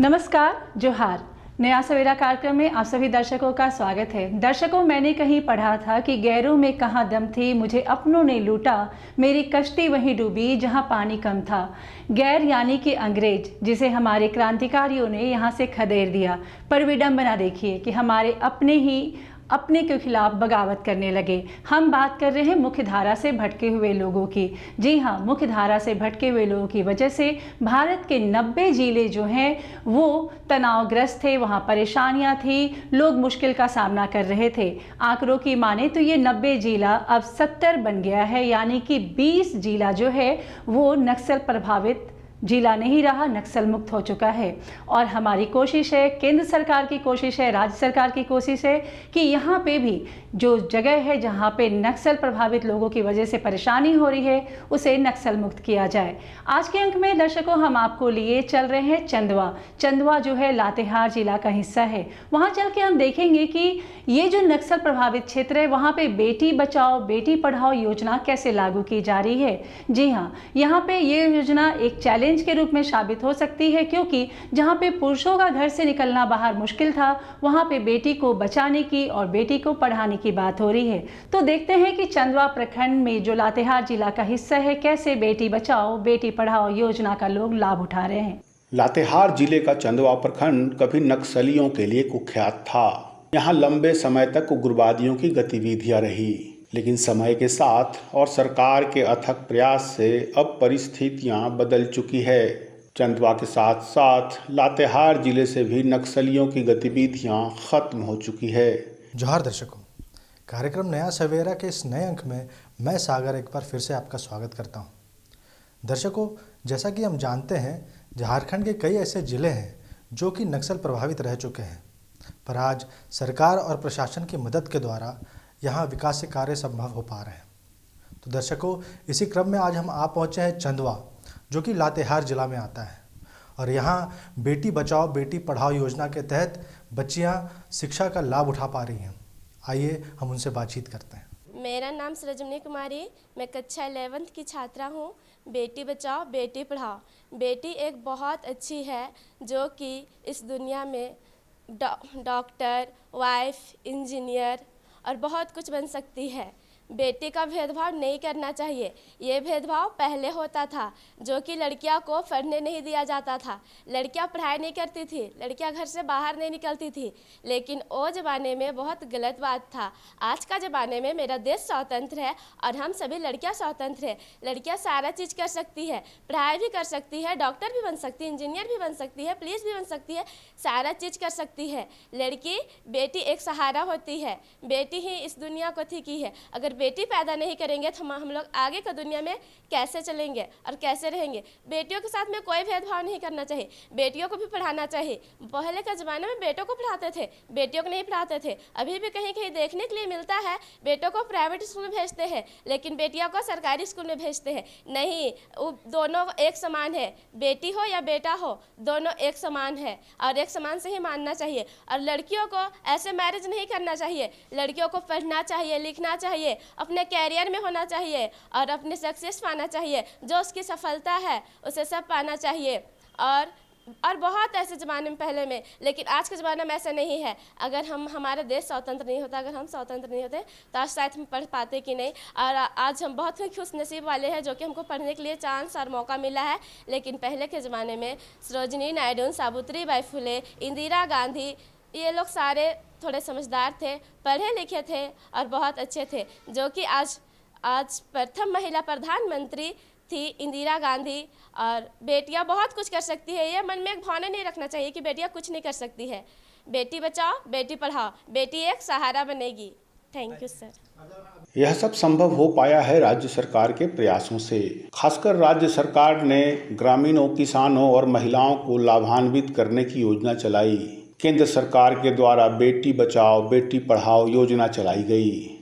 नमस्कार, जोहार। नया सवेरा कार्यक्रम में आप सभी दर्शकों का स्वागत है। दर्शकों, मैंने कहीं पढ़ा था कि गैरों में कहाँ दम थी, मुझे अपनों ने लूटा, मेरी कश्ती वहीं डूबी जहाँ पानी कम था। गैर यानी कि अंग्रेज, जिसे हमारे क्रांतिकारियों ने यहाँ से खदेड़ दिया। पर विडंबना देखिए कि हमारे अपने के खिलाफ बगावत करने लगे। हम बात कर रहे हैं मुख्य धारा से भटके हुए लोगों की। जी हाँ, मुख्य धारा से भटके हुए लोगों की वजह से भारत के 90 जिले जो हैं वो तनावग्रस्त थे, वहाँ परेशानियाँ थी, लोग मुश्किल का सामना कर रहे थे। आंकड़ों की माने तो ये 90 जिला अब 70 बन गया है, यानी कि 20 जिला जो है वो नक्सल प्रभावित जिला नहीं रहा, नक्सल मुक्त हो चुका है। और हमारी कोशिश है, केंद्र सरकार की कोशिश है, राज्य सरकार की कोशिश है कि यहाँ पे भी जो जगह है जहाँ पे नक्सल प्रभावित लोगों की वजह से परेशानी हो रही है उसे नक्सल मुक्त किया जाए। आज के अंक में दर्शकों हम आपको लिए चल रहे हैं चंदवा जो है लातेहार जिला का हिस्सा है। वहाँ चल के हम देखेंगे कि ये जो नक्सल प्रभावित क्षेत्र है वहाँ पे बेटी बचाओ बेटी पढ़ाओ योजना कैसे लागू की जा रही है। जी हाँ, यहाँ पे ये योजना एक चैलेंज के रूप में साबित हो सकती है, क्योंकि जहाँ पे पुरुषों का घर से निकलना बाहर मुश्किल था, वहाँ पे बेटी को बचाने की और बेटी को पढ़ाने की बात हो रही है। तो देखते हैं कि चंदवा प्रखंड में जो लातेहार जिला का हिस्सा है कैसे बेटी बचाओ बेटी पढ़ाओ योजना का लोग लाभ उठा रहे हैं। लातेहार जिले का चंदवा प्रखंड कभी नक्सलियों के लिए कुख्यात था। यहाँ लंबे समय तक उग्रवादियों की गतिविधियां रही, लेकिन समय के साथ और सरकार के अथक प्रयास से अब परिस्थितियां बदल चुकी है। चंदवा के साथ साथ लातेहार जिले से भी नक्सलियों की गतिविधियां खत्म हो चुकी है। जोहार दर्शकों, कार्यक्रम नया सवेरा के इस नए अंक में मैं सागर एक बार फिर से आपका स्वागत करता हूं। दर्शकों, जैसा कि हम जानते हैं, झारखंड के कई ऐसे ज़िले हैं जो कि नक्सल प्रभावित रह चुके हैं, पर आज सरकार और प्रशासन की मदद के द्वारा यहाँ विकास के कार्य संभव हो पा रहे हैं। तो दर्शकों, इसी क्रम में आज हम आ पहुँचे हैं चंदवा, जो कि लातेहार जिला में आता है, और यहाँ बेटी बचाओ बेटी पढ़ाओ योजना के तहत बच्चियाँ शिक्षा का लाभ उठा पा रही हैं। आइए हम उनसे बातचीत करते हैं। मेरा नाम सृजनी कुमारी, मैं कक्षा 11th की छात्रा हूँ। बेटी बचाओ बेटी पढ़ाओ। बेटी एक बहुत अच्छी है जो कि इस दुनिया में डॉक्टर, वाइफ, इंजीनियर और बहुत कुछ बन सकती है। बेटी का भेदभाव नहीं करना चाहिए। ये भेदभाव पहले होता था, जो कि लड़कियां को पढ़ने नहीं दिया जाता था, लड़कियां पढ़ाई नहीं करती थी, लड़कियां घर से बाहर नहीं निकलती थी। लेकिन वो ज़माने में बहुत गलत बात था। आज का ज़माने में मेरा देश स्वतंत्र है और हम सभी लड़कियां स्वतंत्र है। लड़कियां सारा चीज़ कर सकती है, पढ़ाई भी कर सकती है, डॉक्टर भी बन सकती है, इंजीनियर भी बन सकती है, पुलिस भी बन सकती है, सारा चीज़ कर सकती है। लड़की बेटी एक सहारा होती है। बेटी ही इस दुनिया को थी की है। अगर बेटी पैदा नहीं करेंगे तो हम लोग आगे का दुनिया में कैसे चलेंगे और कैसे रहेंगे। बेटियों के साथ में कोई भेदभाव नहीं करना चाहिए, बेटियों को भी पढ़ाना चाहिए। पहले के ज़माने में बेटों को पढ़ाते थे, बेटियों को नहीं पढ़ाते थे। अभी भी कहीं कहीं देखने के लिए मिलता है, बेटों को प्राइवेट स्कूल में भेजते हैं लेकिन बेटियों को सरकारी स्कूल में भेजते हैं। नहीं, वो दोनों एक समान है, बेटी हो या बेटा हो, दोनों एक समान है और एक समान से ही मानना चाहिए। और लड़कियों को ऐसे मैरिज नहीं करना चाहिए। लड़कियों को पढ़ना चाहिए, लिखना चाहिए, अपने कैरियर में होना चाहिए और अपने सक्सेस पाना चाहिए। जो उसकी सफलता है उसे सब पाना चाहिए। और बहुत ऐसे ज़माने में पहले में, लेकिन आज के ज़माने में ऐसा नहीं है। अगर हमारा देश स्वतंत्र नहीं होता, अगर हम स्वतंत्र नहीं होते तो आज शायद हम पढ़ पाते कि नहीं। और आज हम बहुत ही खुश नसीब वाले हैं जो कि हमको पढ़ने के लिए चांस और मौका मिला है। लेकिन पहले के ज़माने में सरोजिनी नायडू, सावित्री बाई फुले, इंदिरा गांधी, ये लोग सारे थोड़े समझदार थे, पढ़े लिखे थे और बहुत अच्छे थे। जो कि आज प्रथम महिला प्रधानमंत्री थी इंदिरा गांधी। और बेटियां बहुत कुछ कर सकती है, ये मन में एक भावना नहीं रखना चाहिए कि बेटियां कुछ नहीं कर सकती है। बेटी बचाओ बेटी पढ़ाओ, बेटी एक सहारा बनेगी। Thank you sir. यह सब संभव हो पाया है राज्य सरकार के प्रयासों से। खासकर राज्य सरकार ने ग्रामीणों, किसानों और महिलाओं को लाभान्वित करने की योजना चलाई। केंद्र सरकार के द्वारा बेटी बचाओ बेटी पढ़ाओ योजना चलाई गई।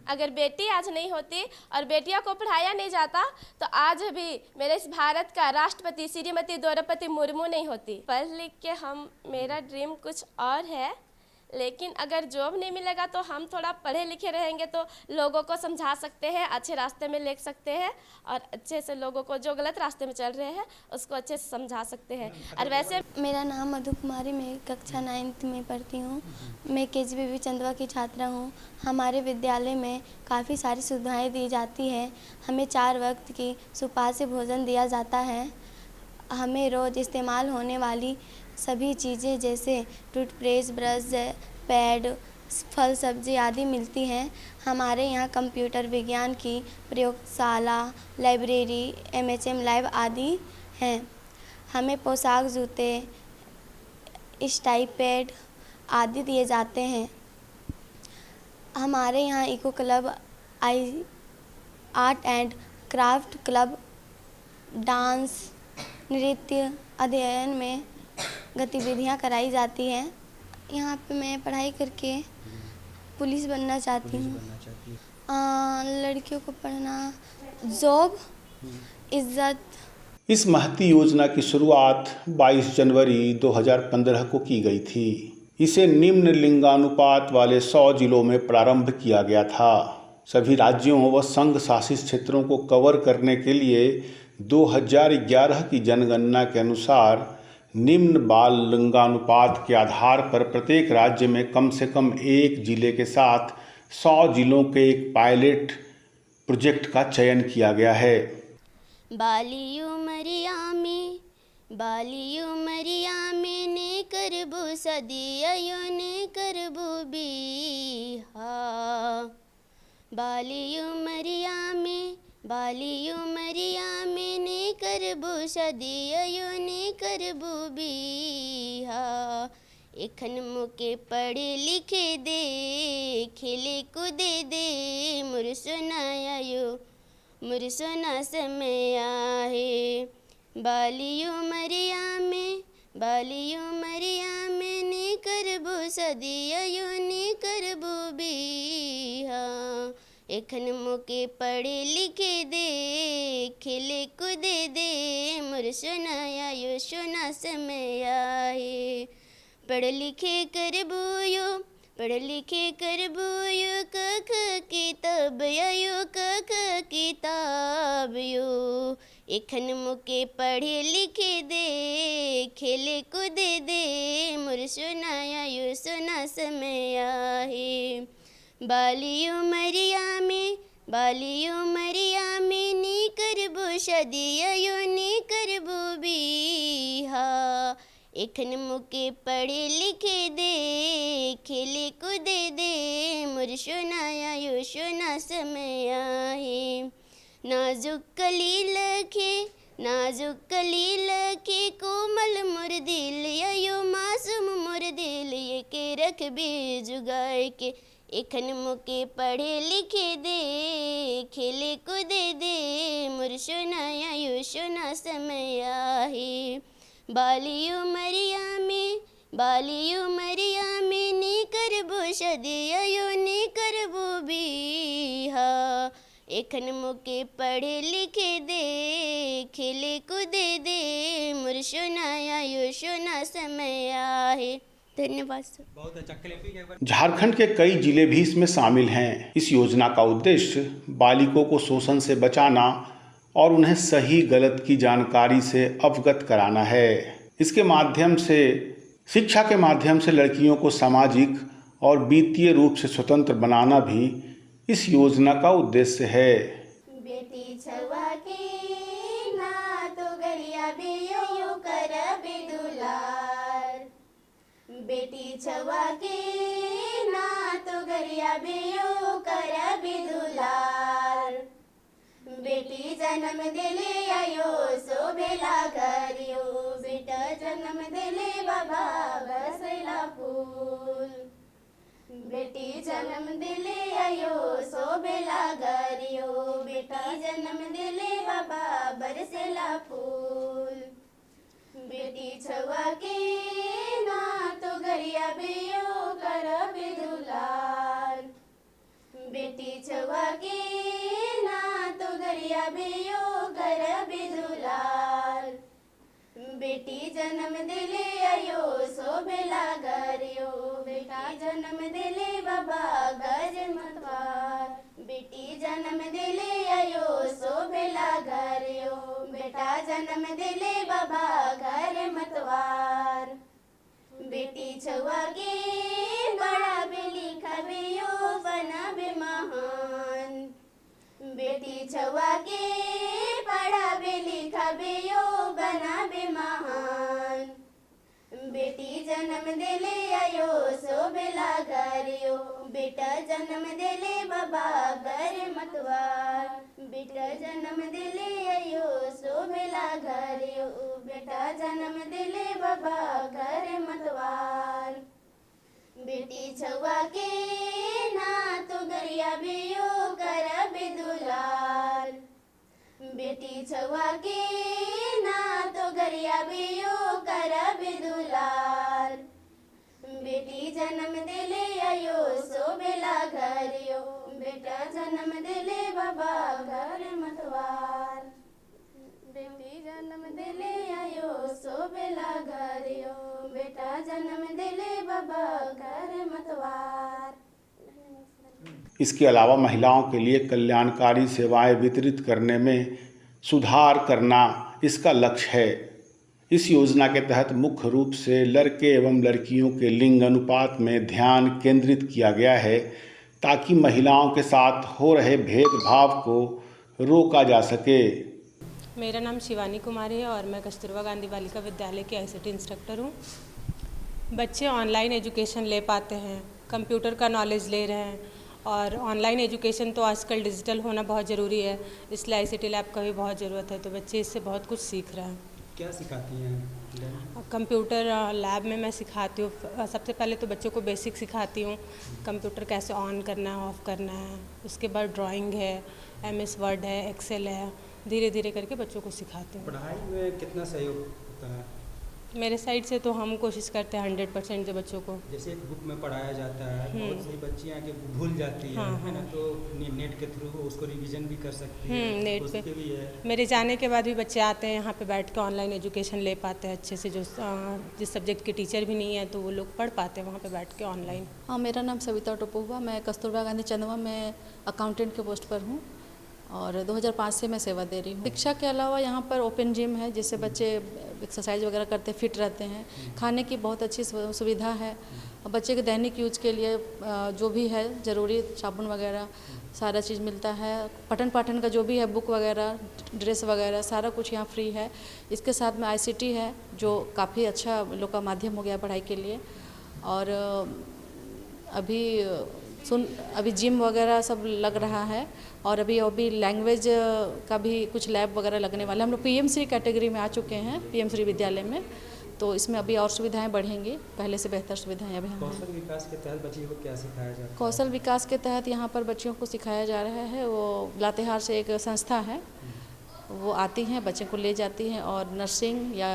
अगर बेटी आज नहीं होती और बेटियों को पढ़ाया नहीं जाता तो आज भी मेरे इस भारत का राष्ट्रपति श्रीमती द्रौपदी मुर्मू नहीं होती। पढ़ लिख के मेरा ड्रीम कुछ और है। लेकिन अगर जॉब नहीं मिलेगा तो हम थोड़ा पढ़े लिखे रहेंगे तो लोगों को समझा सकते हैं, अच्छे रास्ते में ले सकते हैं और अच्छे से लोगों को जो गलत रास्ते में चल रहे हैं उसको अच्छे से समझा सकते हैं। और वैसे मेरा नाम मधु कुमारी, मैं कक्षा 9th में पढ़ती हूँ। मैं KGBB चंदवा की छात्रा हूँ। हमारे विद्यालय में काफ़ी सारी सुविधाएं दी जाती है। हमें 4 वक्त की सुपाच्य भोजन दिया जाता है। हमें रोज़ इस्तेमाल होने वाली सभी चीज़ें जैसे टूथब्रश, ब्रश, पैड, फल सब्जी आदि मिलती हैं। हमारे यहाँ कंप्यूटर विज्ञान की प्रयोगशाला, लाइब्रेरी, MHM लैब आदि हैं। हमें पोशाक, जूते, स्टाइपेड आदि दिए जाते हैं। हमारे यहाँ eco club, art and craft club, dance, नृत्य अध्ययन में गतिविधियाँ कराई जाती हैं। यहाँ पे मैं पढ़ाई करके पुलिस बनना चाहती हूँ। लड़कियों को पढ़ना, जॉब, इज्जत। इस महती योजना की शुरुआत 22 जनवरी 2015 को की गई थी। इसे निम्न लिंगानुपात वाले 100 जिलों में प्रारंभ किया गया था। सभी राज्यों व संघ शासित क्षेत्रों को कवर करने के लिए 2011 की जनगणना के अनुसार निम्न बाल लिंगानुपात के आधार पर प्रत्येक राज्य में कम से कम एक जिले के साथ 100 जिलों के एक पायलट प्रोजेक्ट का चयन किया गया है। बाली उमरिया में ने करबू सदिया ने करबू बिहा। बाली उमरिया में ने करबू सदिया ने करबू बिहा। एखन मुके पढ़े लिखे दे, खेले कूदे दे, मोर सोना समय आहे। बाली उमरिया में ने करबू सदिया ने करबू बिहा। एखन मुके पढ़े लिखे दे, खेले कूदे दे, मोर सोना समय आहे। पढ़ लिखे करबू यो कख किताब यो। एखन मुके पढ़े लिखे दे, खेले कूदे दे, मोर सोना समय आहे। बाली उमरिया में नी करबू सदिया नी करबू बिहा। एखन मुके पढ़े लिखे दे, खेले कूदे दे, मोर सोना समय आहे। नाजुक कली लखे कोमल मोर दिल यो मासूम मोर दिल ये के रखबे जुगाए के। एखन मुके पढ़े लिखे दे, खेले कूदे दे, मोर सोना समय आहे। बाली उमरिया में ने करबू सदिया ने करबू बिहा। एखन मुके पढ़े लिखे दे, खेले कूदे दे, मोर सोना समय आहे। धन्यवाद सर। बहुत अच्छा। झारखंड के कई जिले भी इसमें शामिल हैं। इस योजना का उद्देश्य बालिकों को शोषण से बचाना और उन्हें सही गलत की जानकारी से अवगत कराना है। इसके माध्यम से शिक्षा के माध्यम से लड़कियों को सामाजिक और वित्तीय रूप से स्वतंत्र बनाना भी इस योजना का उद्देश्य है। बेटी छवा के ना तो गरिया बियो कर बिदुलार। बेटी छवा के ना तो गरिया बियो कर बिदुलार। बेटी जन्म दिले आयो सो बेला करियो। बेटा जन्म दिले बाबा बरसैला फूल। बेटी जन्म दिले आयो सो बेला गरियो। बेटा जन्म दिले बाबा बरसैला फूल। बेटी छवा के ना तो गरिया बियो कर बिदुलार। बेटी छवा के ना तो गरिया बियो कर बिदुलार। बेटी जन्म दिले आयो सो बेला गरियो। बेटा जन्म दिले बाबा घर मतवार, बेटी जन्म दिले आयो शोभेला घर यो, बेटा जन्म दिले बाबा घर मतवार। बेटी छुआ के बड़ा बेली खबियो बनाबे महान, बेटी छुआ के बड़ा बेली खबियो बनाबे महान। बेटी जन्म दिले आयो शोभेला घर यो, बेटा जन्म दिले बाबा घर मतवार, बेटा जन्म दिले आयो शोभेला घर यो, बेटा जन्म दिले बाबा घर मतवार। बेटी छुआ के ना तो गरिया बियो करबे दुलार, बेटी छुआ के ना तो गरिया बियो करबे दुलार। बेटी जन्म दिले आयो शोभेला घर यो, बेटा जन्म दिले बाबा घर मतवार। बेटी जन्म दिले आयो शोभेला घर यो, बेटा जन्म दिले बाबा घर मतवार। इसके अलावा महिलाओं के लिए कल्याणकारी सेवाएं वितरित करने में सुधार करना इसका लक्ष्य है। इस योजना के तहत मुख्य रूप से लड़के एवं लड़कियों के लिंग अनुपात में ध्यान केंद्रित किया गया है, ताकि महिलाओं के साथ हो रहे भेदभाव को रोका जा सके। मेरा नाम शिवानी कुमारी है और मैं कस्तूरबा गांधी बालिका विद्यालय के ICT इंस्ट्रक्टर हूँ। बच्चे ऑनलाइन एजुकेशन ले पाते हैं, कंप्यूटर का नॉलेज ले रहे हैं और ऑनलाइन एजुकेशन तो आजकल डिजिटल होना बहुत ज़रूरी है, इसलिए ICT लैब का भी बहुत ज़रूरत है। तो बच्चे इससे बहुत कुछ सीख रहे हैं। क्या सिखाती हैं? कंप्यूटर लैब में मैं सिखाती हूँ। सबसे पहले तो बच्चों को बेसिक सिखाती हूँ, कंप्यूटर कैसे ऑन करना है, ऑफ़ करना है। उसके बाद ड्राइंग है, MS वर्ड है, एक्सेल है, धीरे धीरे करके बच्चों को सिखाती हूँ। पढ़ाई में कितना सहयोग होता है? मेरे साइड से तो हम कोशिश करते हैं 100% जो बच्चों को। जैसे एक बुक में पढ़ाया जाता है, बहुत सी बच्चियाँ के भूल जाती हैं, हाँ, है ना, तो नेट के थ्रू उसको रिवीजन भी कर सकती है। नेट उसके पे भी है। मेरे जाने के बाद भी बच्चे आते हैं यहाँ पे बैठ के ऑनलाइन एजुकेशन ले पाते हैं अच्छे से। जो जिस सब्जेक्ट के टीचर भी नहीं है तो वो लोग पढ़ पाते हैं वहाँ पे बैठ के ऑनलाइन। हाँ, मेरा नाम सविता टोपोवा, मैं कस्तूरबा गांधी चंदवा में अकाउंटेंट के पोस्ट पर हूँ और 2005 से मैं सेवा दे रही हूँ। शिक्षा के अलावा यहाँ पर ओपन जिम है, जिससे बच्चे एक्सरसाइज वगैरह करते फिट रहते हैं। खाने की बहुत अच्छी सुविधा है। बच्चे के दैनिक यूज के लिए जो भी है ज़रूरी साबुन वगैरह सारा चीज़ मिलता है। पठन पाठन का जो भी है, बुक वगैरह, ड्रेस वगैरह, सारा कुछ यहाँ फ्री है। इसके साथ में ICT है, जो काफ़ी अच्छा लोग का माध्यम हो गया पढ़ाई के लिए। और अभी जिम वगैरह सब लग रहा है और अभी लैंग्वेज का भी कुछ लैब वगैरह लगने वाला है। हम लोग PM3 कैटेगरी में आ चुके हैं, PM3 विद्यालय में, तो इसमें अभी और सुविधाएं बढ़ेंगी, पहले से बेहतर सुविधाएं अभी हमें। कौशल विकास के तहत बच्चियों को क्या सिखाया जाता है? कौशल विकास के तहत यहाँ पर बच्चियों को सिखाया जा रहा है। वो लातेहार से एक संस्था है, वो आती हैं, बच्चे को ले जाती हैं और नर्सिंग या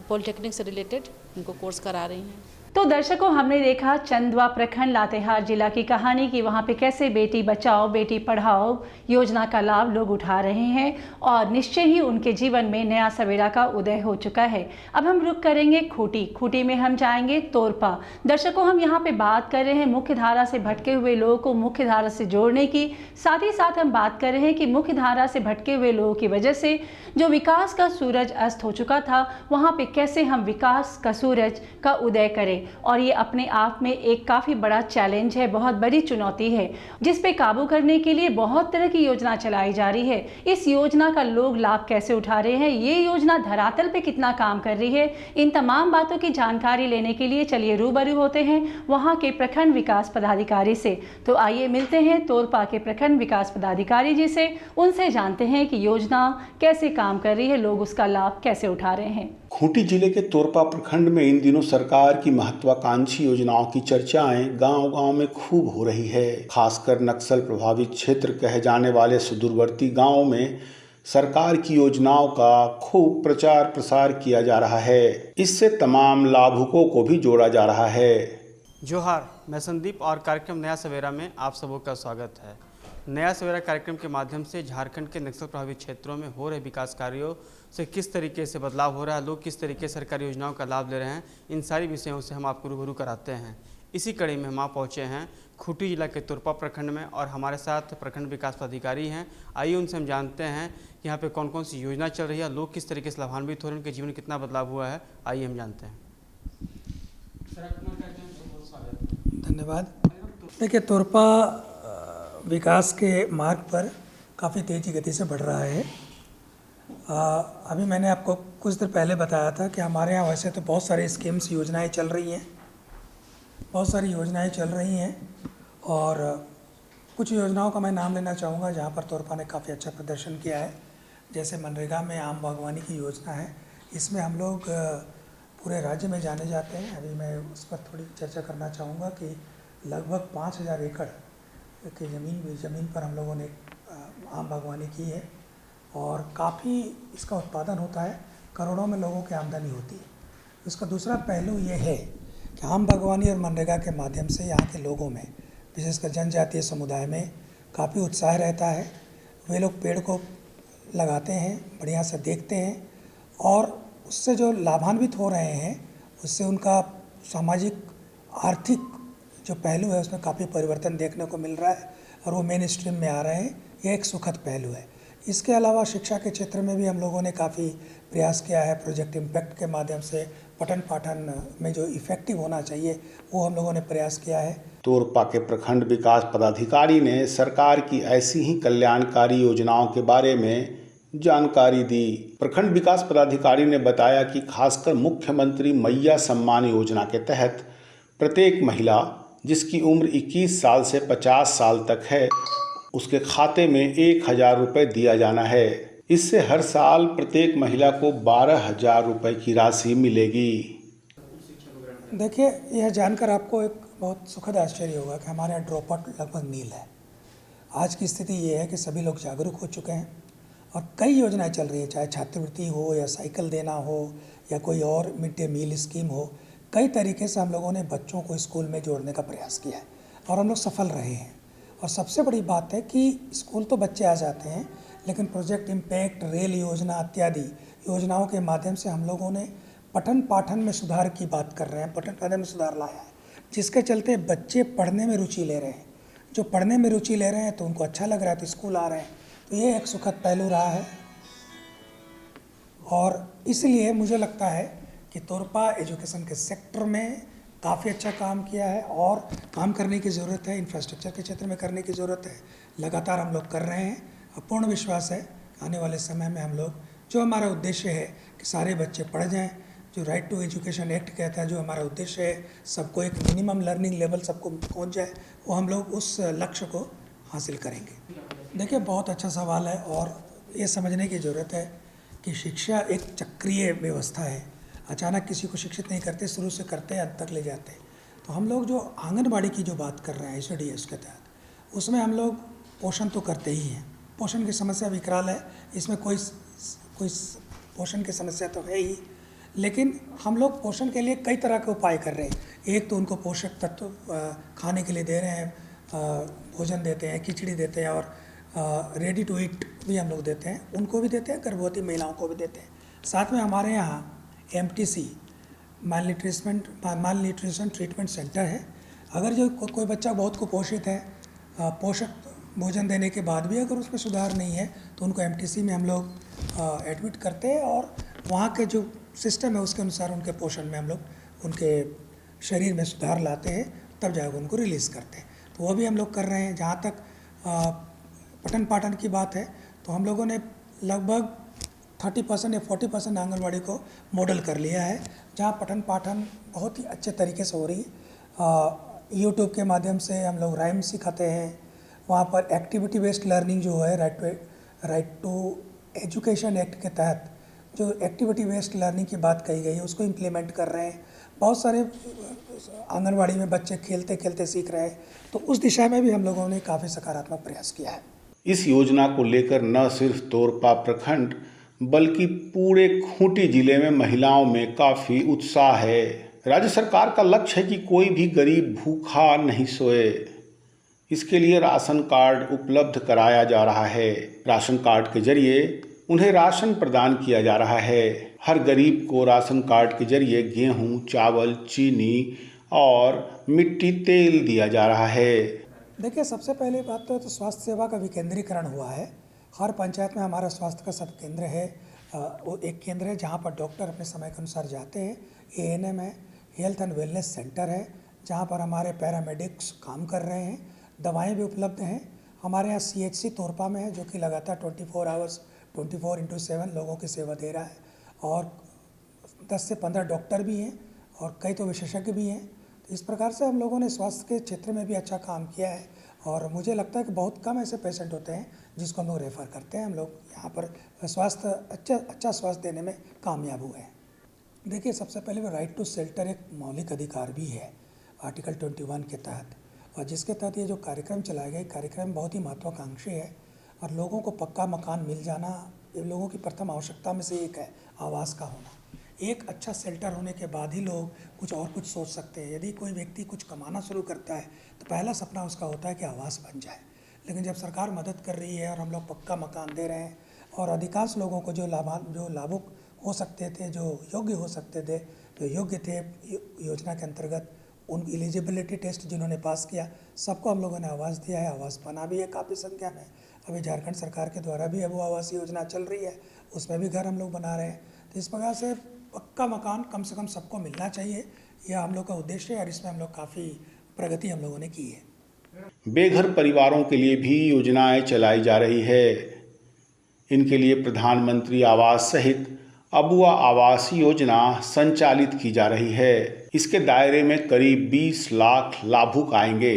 पॉलिटेक्निक से रिलेटेड उनको कोर्स करा रही हैं। तो दर्शकों, हमने देखा चंदवा प्रखंड लातेहार जिला की कहानी कि वहाँ पे कैसे बेटी बचाओ बेटी पढ़ाओ योजना का लाभ लोग उठा रहे हैं और निश्चय ही उनके जीवन में नया सवेरा का उदय हो चुका है। अब हम रुक करेंगे खूंटी में हम जाएंगे तोरपा। दर्शकों, हम यहाँ पे बात कर रहे हैं मुख्य धारा से भटके हुए लोगों को मुख्य धारा से जोड़ने की, साथ ही साथ हम बात कर रहे हैं कि मुख्य धारा से भटके हुए लोगों की वजह से जो विकास का सूरज अस्त हो चुका था, वहाँ पे कैसे हम विकास का सूरज का उदय करें। और ये अपने आप में एक काफ़ी बड़ा चैलेंज है, बहुत बड़ी चुनौती है, जिस पे काबू करने के लिए बहुत तरह की योजना चलाई जा रही है। इस योजना का लोग लाभ कैसे उठा रहे हैं, ये योजना धरातल पे कितना काम कर रही है, इन तमाम बातों की जानकारी लेने के लिए चलिए रूबरू होते हैं वहाँ के प्रखंड विकास पदाधिकारी से। तो आइए मिलते हैं तोरपा के प्रखंड विकास पदाधिकारी जी से, उनसे जानते हैं कि योजना कैसे काम कर रही है, लोग उसका लाभ कैसे उठा रहे हैं। खूंटी जिले के तोरपा प्रखंड में इन दिनों सरकार की महत्वाकांक्षी योजनाओं की चर्चाएं गांव-गांव में खूब हो रही है। खासकर नक्सल प्रभावित क्षेत्र कहे जाने वाले सुदूरवर्ती गांवों में सरकार की योजनाओं का खूब प्रचार प्रसार किया जा रहा है। इससे तमाम लाभुकों को भी जोड़ा जा रहा है। जोहार, मैं संदीप और कार्यक्रम नया सवेरा में आप सबों का स्वागत है। नया सवेरा कार्यक्रम के माध्यम से झारखंड के नक्सल प्रभावित क्षेत्रों में हो रहे विकास कार्यों से किस तरीके से बदलाव हो रहा है, लोग किस तरीके से सरकारी योजनाओं का लाभ ले रहे हैं, इन सारी विषयों से हम आपको रूबरू कराते हैं। इसी कड़ी में हम आप पहुँचे हैं खूंटी जिला के तुरपा प्रखंड में और हमारे साथ प्रखंड विकास पदाधिकारी हैं। आइए उनसे हम जानते हैं कि यहाँ पे कौन कौन सी योजना चल रही है, लोग किस तरीके से लाभान्वित हो रहे हैं, उनके जीवन में कितना बदलाव हुआ है। आइए हम जानते हैं। धन्यवाद। देखिए, तुरपा विकास के मार्ग पर काफ़ी तेज़ी गति से बढ़ रहा है। अभी मैंने आपको कुछ देर पहले बताया था कि हमारे यहाँ वैसे तो बहुत सारी स्कीम्स योजनाएं चल रही हैं, बहुत सारी योजनाएं चल रही हैं और कुछ योजनाओं का मैं नाम लेना चाहूँगा जहाँ पर तुरपा ने काफ़ी अच्छा प्रदर्शन किया है। जैसे मनरेगा में आम बागवानी की योजना है, इसमें हम लोग पूरे राज्य में जाने जाते हैं। अभी मैं उस पर थोड़ी चर्चा करना चाहूँगा कि लगभग 5000 एकड़ की ज़मीन पर हम लोगों ने आम बागवानी की है और काफ़ी इसका उत्पादन होता है, करोड़ों में लोगों की आमदनी होती है। इसका दूसरा पहलू ये है कि आम बागवानी और मनरेगा के माध्यम से यहाँ के लोगों में, विशेषकर जनजातीय समुदाय में काफ़ी उत्साह रहता है। वे लोग पेड़ को लगाते हैं, बढ़िया से देखते हैं और उससे जो लाभान्वित हो रहे हैं उससे उनका सामाजिक आर्थिक जो पहलू है उसमें काफ़ी परिवर्तन देखने को मिल रहा है और वो मेन स्ट्रीम में आ रहे हैं। यह एक सुखद पहलू है। इसके अलावा शिक्षा के क्षेत्र में भी हम लोगों ने काफ़ी प्रयास किया है। प्रोजेक्ट इम्पैक्ट के माध्यम से पठन पाठन में जो इफ़ेक्टिव होना चाहिए वो हम लोगों ने प्रयास किया है। तुरपा के प्रखंड विकास पदाधिकारी ने सरकार की ऐसी ही कल्याणकारी योजनाओं के बारे में जानकारी दी। प्रखंड विकास पदाधिकारी ने बताया कि खासकर मुख्यमंत्री मैया सम्मान योजना के तहत प्रत्येक महिला जिसकी उम्र 21 साल से 50 साल तक है उसके खाते में 1000 रुपये दिया जाना है। इससे हर साल प्रत्येक महिला को 12,000 रुपये की राशि मिलेगी। देखिए, यह जानकर आपको एक बहुत सुखद आश्चर्य होगा कि हमारे यहाँ ड्रॉप आउट लगभग नील है। आज की स्थिति ये है कि सभी लोग जागरूक हो चुके हैं और कई योजनाएं चल रही हैं, चाहे छात्रवृत्ति हो या साइकिल देना हो या कोई और मिड डे मील स्कीम हो। कई तरीके से हम लोगों ने बच्चों को स्कूल में जोड़ने का प्रयास किया है और हम लोग सफल रहे हैं। और सबसे बड़ी बात है कि स्कूल तो बच्चे आ जाते हैं, लेकिन प्रोजेक्ट इम्पैक्ट, रेल योजना इत्यादि योजनाओं के माध्यम से हम लोगों ने पठन पाठन में सुधार की बात कर रहे हैं, पठन पाठन में सुधार लाया है, जिसके चलते बच्चे पढ़ने में रुचि ले रहे हैं। जो पढ़ने में रुचि ले रहे हैं तो उनको अच्छा लग रहा है तो स्कूल आ रहे हैं। तो ये एक सुखद पहलू रहा है और इसलिए मुझे लगता है कि तुरपा एजुकेशन के सेक्टर में काफ़ी अच्छा काम किया है और काम करने की ज़रूरत है। इंफ्रास्ट्रक्चर के क्षेत्र में करने की ज़रूरत है। लगातार हम लोग कर रहे हैं और पूर्ण विश्वास है आने वाले समय में हम लोग, जो हमारा उद्देश्य है कि सारे बच्चे पढ़ जाएं, जो राइट टू एजुकेशन एक्ट कहता है, जो हमारा उद्देश्य है सबको एक मिनिमम लर्निंग लेवल सबको पहुंच जाए, वो हम लोग उस लक्ष्य को हासिल करेंगे। देखिए, बहुत अच्छा सवाल है और ये समझने की ज़रूरत है कि शिक्षा एक चक्रीय व्यवस्था है। अचानक किसी को शिक्षित नहीं करते, शुरू से करते अंत तक ले जाते। तो हम लोग जो आंगनबाड़ी की जो बात कर रहे हैं ICDS के तहत, उसमें हम लोग पोषण तो करते ही हैं। पोषण की समस्या विकराल है, इसमें कोई पोषण की समस्या तो है ही, लेकिन हम लोग पोषण के लिए कई तरह के उपाय कर रहे हैं। एक तो उनको पोषक तत्व खाने के लिए दे रहे हैं, भोजन देते हैं, खिचड़ी देते हैं और रेडी टू ईट भी हम लोग देते हैं, उनको भी देते हैं, गर्भवती महिलाओं को भी देते हैं। साथ में हमारे यहाँ MTC माल न्यूट्रिशन ट्रीटमेंट सेंटर है। अगर जो कोई बच्चा बहुत कुपोषित है, पोषक भोजन देने के बाद भी अगर उसमें सुधार नहीं है तो उनको MTC में हम लोग एडमिट करते हैं और वहाँ के जो सिस्टम है उसके अनुसार उनके पोषण में हम लोग उनके शरीर में सुधार लाते हैं, तब जाकर उनको रिलीज़ करते हैं। तो वो भी हम लोग कर रहे हैं। जहाँ तक पठन पाठन की बात है तो हम लोगों ने लगभग 30% या 40% आंगनबाड़ी को मॉडल कर लिया है, जहाँ पठन पाठन बहुत ही अच्छे तरीके से हो रही है। YouTube के माध्यम से हम लोग राइम सिखाते हैं। वहाँ पर एक्टिविटी बेस्ड लर्निंग जो है राइट टू एजुकेशन एक्ट के तहत जो एक्टिविटी बेस्ड लर्निंग की बात कही गई है उसको इम्प्लीमेंट कर रहे हैं। बहुत सारे आंगनबाड़ी में बच्चे खेलते खेलते सीख रहे हैं, तो उस दिशा में भी हम लोगों ने काफ़ी सकारात्मक प्रयास किया है। इस योजना को लेकर न सिर्फ तोरपा प्रखंड बल्कि पूरे खूंटी जिले में महिलाओं में काफ़ी उत्साह है। राज्य सरकार का लक्ष्य है कि कोई भी गरीब भूखा नहीं सोए। इसके लिए राशन कार्ड उपलब्ध कराया जा रहा है। राशन कार्ड के जरिए उन्हें राशन प्रदान किया जा रहा है। हर गरीब को राशन कार्ड के जरिए गेहूं, चावल, चीनी और मिट्टी तेल दिया जा रहा है। देखिए, सबसे पहली बात तो स्वास्थ्य सेवा का विकेंद्रीकरण हुआ है। हर पंचायत में हमारा स्वास्थ्य का सब केंद्र है। वो एक केंद्र है जहाँ पर डॉक्टर अपने समय के अनुसार जाते हैं। ANM है, हेल्थ एंड वेलनेस सेंटर है जहाँ पर हमारे पैरामेडिक्स काम कर रहे हैं। दवाएं भी उपलब्ध हैं। हमारे यहाँ CHC तोरपा में है जो कि लगातार 24 आवर्स 24/7 लोगों की सेवा दे रहा है और 10 से 15 डॉक्टर भी हैं और कई तो विशेषज्ञ भी हैं। तो इस प्रकार से हम लोगों ने स्वास्थ्य के क्षेत्र में भी अच्छा काम किया है और मुझे लगता है कि बहुत कम ऐसे पेशेंट होते हैं जिसको हम लोग रेफ़र करते हैं। हम लोग यहाँ पर स्वास्थ्य अच्छा स्वास्थ्य देने में कामयाब हुए हैं। देखिए, सबसे पहले वो राइट टू शेल्टर एक मौलिक अधिकार भी है आर्टिकल 21 के तहत, और जिसके तहत ये जो कार्यक्रम चलाया गया, कार्यक्रम बहुत ही महत्वाकांक्षी है और लोगों को पक्का मकान मिल जाना ये लोगों की प्रथम आवश्यकता में से एक है। आवास का होना, एक अच्छा शेल्टर होने के बाद ही लोग कुछ और कुछ सोच सकते हैं। यदि कोई व्यक्ति कुछ कमाना शुरू करता है तो पहला सपना उसका होता है कि आवास बन जाए, लेकिन जब सरकार मदद कर रही है और हम लोग पक्का मकान दे रहे हैं और अधिकांश लोगों को जो लाभुक हो सकते थे, जो योग्य हो सकते थे, जो योग्य थे योजना के अंतर्गत, उन एलिजिबिलिटी टेस्ट जिन्होंने पास किया, सबको हम लोगों ने आवास दिया है। आवास बना भी है काफ़ी संख्या में। अभी झारखंड सरकार के द्वारा भी अब वो आवास योजना चल रही है, उसमें भी घर हम लोग बना रहे हैं। तो इस प्रकार से पक्का मकान कम से कम सबको मिलना चाहिए, यह हम लोग का उद्देश्य है और इसमें हम लोग काफ़ी प्रगति हम लोगों ने की है। बेघर परिवारों के लिए भी योजनाएं चलाई जा रही है। इनके लिए प्रधानमंत्री आवास सहित अबुआ आवास योजना संचालित की जा रही है। इसके दायरे में करीब 20 लाख लाभुक आएंगे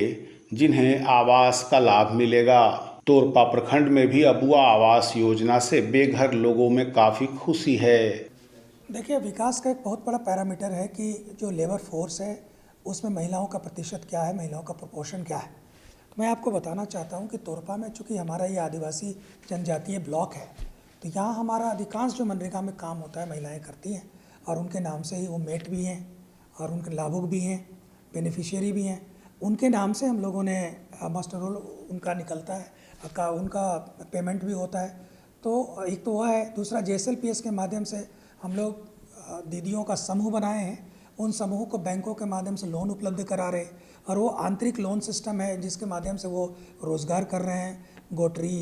जिन्हें आवास का लाभ मिलेगा। तोरपा प्रखंड में भी अबुआ आवास योजना से बेघर लोगों में काफ़ी खुशी है। देखिए, विकास का एक बहुत बड़ा पैरामीटर है कि जो लेबर फोर्स है उसमें महिलाओं का प्रतिशत क्या है, महिलाओं का प्रोपोर्शन क्या है। तो मैं आपको बताना चाहता हूँ कि तोरपा में चूँकि हमारा ये आदिवासी जनजातीय ब्लॉक है, तो यहाँ हमारा अधिकांश जो मनरेगा में काम होता है महिलाएं करती हैं और उनके नाम से ही वो मेट भी हैं और उनके लाभुक भी हैं, बेनिफिशियरी भी हैं। उनके नाम से हम लोगों ने मास्टर रोल उनका निकलता है, उनका पेमेंट भी होता है। तो एक तो वह है। दूसरा, JSLPS के माध्यम से हम लोग दीदियों का समूह बनाए हैं। उन समूह को बैंकों के माध्यम से लोन उपलब्ध करा रहे हैं और वो आंतरिक लोन सिस्टम है जिसके माध्यम से वो रोज़गार कर रहे हैं। गोटरी,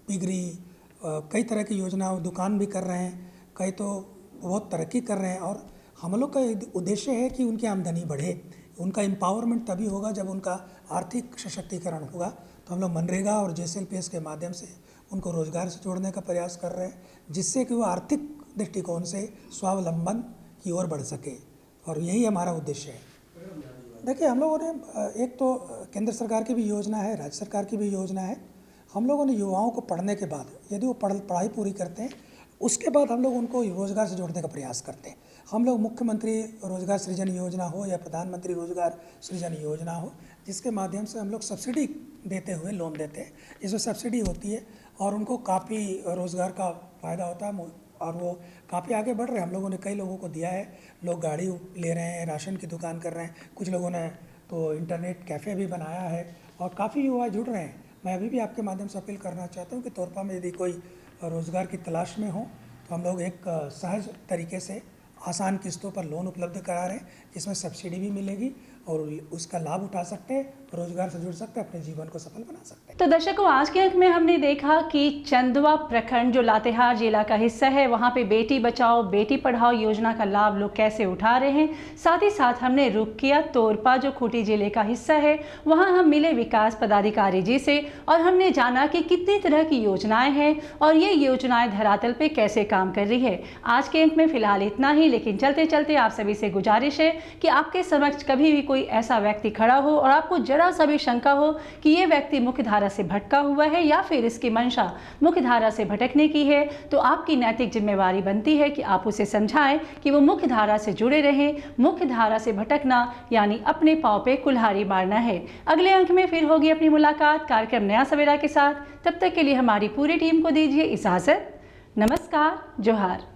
पिगरी, कई तरह की योजना, दुकान भी कर रहे हैं, कई तो बहुत तरक्की कर रहे हैं। और हम लोग का उद्देश्य है कि उनकी आमदनी बढ़े। उनका एम्पावरमेंट तभी होगा जब उनका आर्थिक सशक्तिकरण होगा। तो हम लोग मनरेगा और JSLPS के माध्यम से उनको रोज़गार से जोड़ने का प्रयास कर रहे हैं, जिससे कि वो आर्थिक दृष्टिकोण से स्वावलंबन की ओर बढ़ सके, और यही हमारा उद्देश्य है। देखिए, हम लोगों ने एक तो केंद्र सरकार की भी योजना है, राज्य सरकार की भी योजना है। हम लोगों ने युवाओं को पढ़ने के बाद, यदि वो पढ़ाई पूरी करते हैं, उसके बाद हम लोग उनको रोज़गार से जोड़ने का प्रयास करते हैं। हम लोग मुख्यमंत्री रोज़गार सृजन योजना हो या प्रधानमंत्री रोज़गार सृजन योजना हो, जिसके माध्यम से हम लोग सब्सिडी देते हुए लोन देते हैं, जिसमें सब्सिडी होती है और उनको काफ़ी रोज़गार का फ़ायदा होता है और वो काफ़ी आगे बढ़ रहे हैं। हम लोगों ने कई लोगों को दिया है, लोग गाड़ी ले रहे हैं, राशन की दुकान कर रहे हैं, कुछ लोगों ने तो इंटरनेट कैफ़े भी बनाया है और काफ़ी युवा जुड़ रहे हैं। मैं अभी भी आपके माध्यम से अपील करना चाहता हूँ कि तोरपा में यदि कोई रोज़गार की तलाश में हो तो हम लोग एक सहज तरीके से आसान किस्तों पर लोन उपलब्ध करा रहे हैं, जिसमें सब्सिडी भी मिलेगी और उसका लाभ उठा सकते हैं, रोजगार से जुड़ सकते हैं, अपने जीवन को सफल बना सकते हैं। तो दर्शकों, आज के अंक में हमने देखा कि चंदवा प्रखंड जो लातेहार जिला का हिस्सा है, वहाँ पे बेटी बचाओ बेटी पढ़ाओ योजना का लाभ लोग कैसे उठा रहे हैं। साथ ही साथ हमने रुख किया तोरपा जो खूंटी जिले का हिस्सा है, वहाँ हम मिले विकास पदाधिकारी जी से और हमने जाना कि कितनी तरह की योजनाएं हैं और ये योजनाएं धरातल पे कैसे काम कर रही है। आज के अंक में फिलहाल इतना ही, लेकिन चलते चलते आप सभी से गुजारिश है कि आपके समक्ष कभी भी कोई ऐसा व्यक्ति खड़ा हो और आपको जरा सा भी शंका हो कि ये व्यक्ति मुख्य धारा से भटका हुआ है या फिर इसकी मंशा मुख्य धारा से भटकने की है, तो आपकी नैतिक जिम्मेवारी बनती है कि आप उसे समझाएं कि वो मुख्य धारा से जुड़े रहें। मुख्य धारा से भटकना यानी अपने पांव पे कुल्हाड़ी मारना है। अगले अंक में फिर होगी अपनी मुलाकात कार्यक्रम नया सवेरा के साथ। तब तक के लिए हमारी पूरी टीम को दीजिए इजाजत। नमस्कार, जोहार।